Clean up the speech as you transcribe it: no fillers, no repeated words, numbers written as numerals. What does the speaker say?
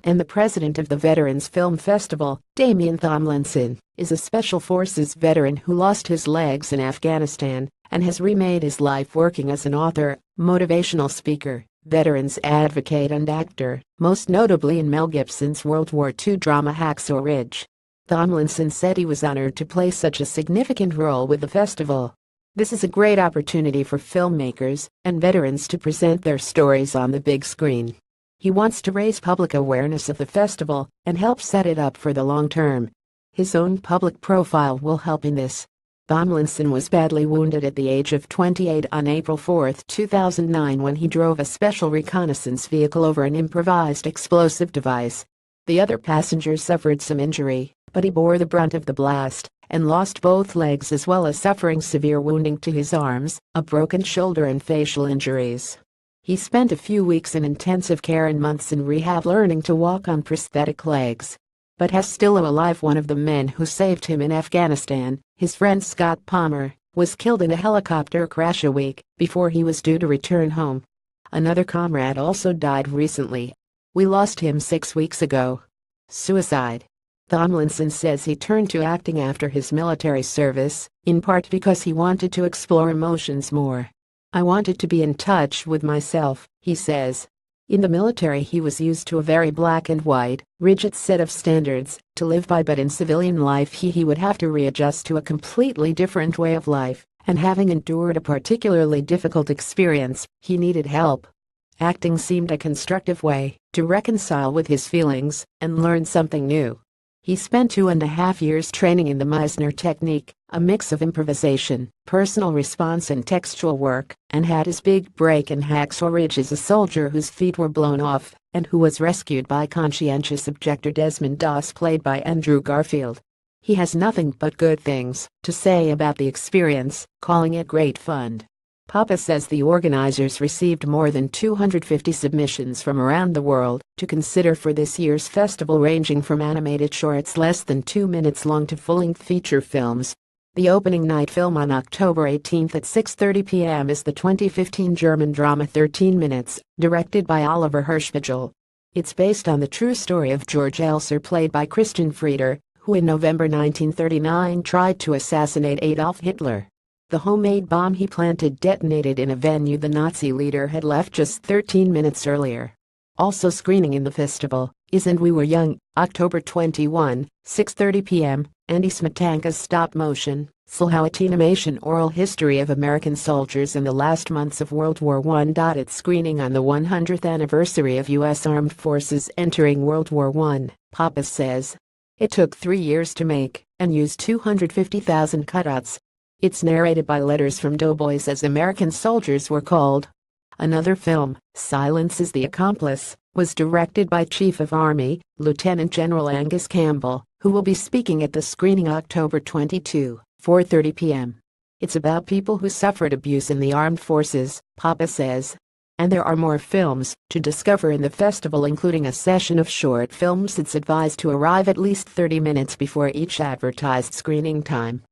and the president of the Veterans Film Festival. Damien Thomlinson is a Special Forces veteran who lost his legs in Afghanistan and has remade his life working as an author, motivational speaker, veterans advocate and actor, most notably in Mel Gibson's World War II drama Hacksaw Ridge. Thomlinson said he was honored to play such a significant role with the festival. "This is a great opportunity for filmmakers and veterans to present their stories on the big screen." He wants to raise public awareness of the festival and help set it up for the long term. His own public profile will help in this. Thomlinson was badly wounded at the age of 28 on April 4, 2009 when he drove a special reconnaissance vehicle over an improvised explosive device. The other passengers suffered some injury, but he bore the brunt of the blast and lost both legs as well as suffering severe wounding to his arms, a broken shoulder and facial injuries. He spent a few weeks in intensive care and months in rehab learning to walk on prosthetic legs. But has still alive. One of the men who saved him in Afghanistan, his friend Scott Palmer, was killed in a helicopter crash a week before he was due to return home. Another comrade also died recently. "We lost him 6 weeks ago." Suicide. Thomlinson says he turned to acting after his military service, in part because he wanted to explore emotions more. "I wanted to be in touch with myself," he says. In the military he was used to a very black and white, rigid set of standards to live by, but in civilian life he would have to readjust to a completely different way of life, and having endured a particularly difficult experience, he needed help. Acting seemed a constructive way to reconcile with his feelings and learn something new. He spent 2.5 years training in the Meisner technique, a mix of improvisation, personal response and textual work, and had his big break in Hacksaw Ridge as a soldier whose feet were blown off and who was rescued by conscientious objector Desmond Doss, played by Andrew Garfield. He has nothing but good things to say about the experience, calling it great fun. Papa says the organizers received more than 250 submissions from around the world to consider for this year's festival, ranging from animated shorts less than 2 minutes long to full-length feature films. The opening night film on October 18 at 6:30 p.m. is the 2015 German drama 13 Minutes, directed by Oliver Hirschfeld. It's based on the true story of George Elser, played by Christian Frieder, who in November 1939 tried to assassinate Adolf Hitler. The homemade bomb he planted detonated in a venue the Nazi leader had left just 13 minutes earlier. Also screening in the festival is And We Were Young, October 21, 6:30 p.m., Andy Smetanka's stop-motion, silhouette animation oral history of American soldiers in the last months of World War I. It's screening on the 100th anniversary of U.S. Armed Forces entering World War I, Papa says. It took 3 years to make and used 250,000 cutouts. It's narrated by Letters from Doughboys, as American soldiers were called. Another film, Silence is the Accomplice, was directed by Chief of Army, Lieutenant General Angus Campbell, who will be speaking at the screening October 22, 4:30 p.m. It's about people who suffered abuse in the armed forces, Papa says. And there are more films to discover in the festival, including a session of short films. It's advised to arrive at least 30 minutes before each advertised screening time.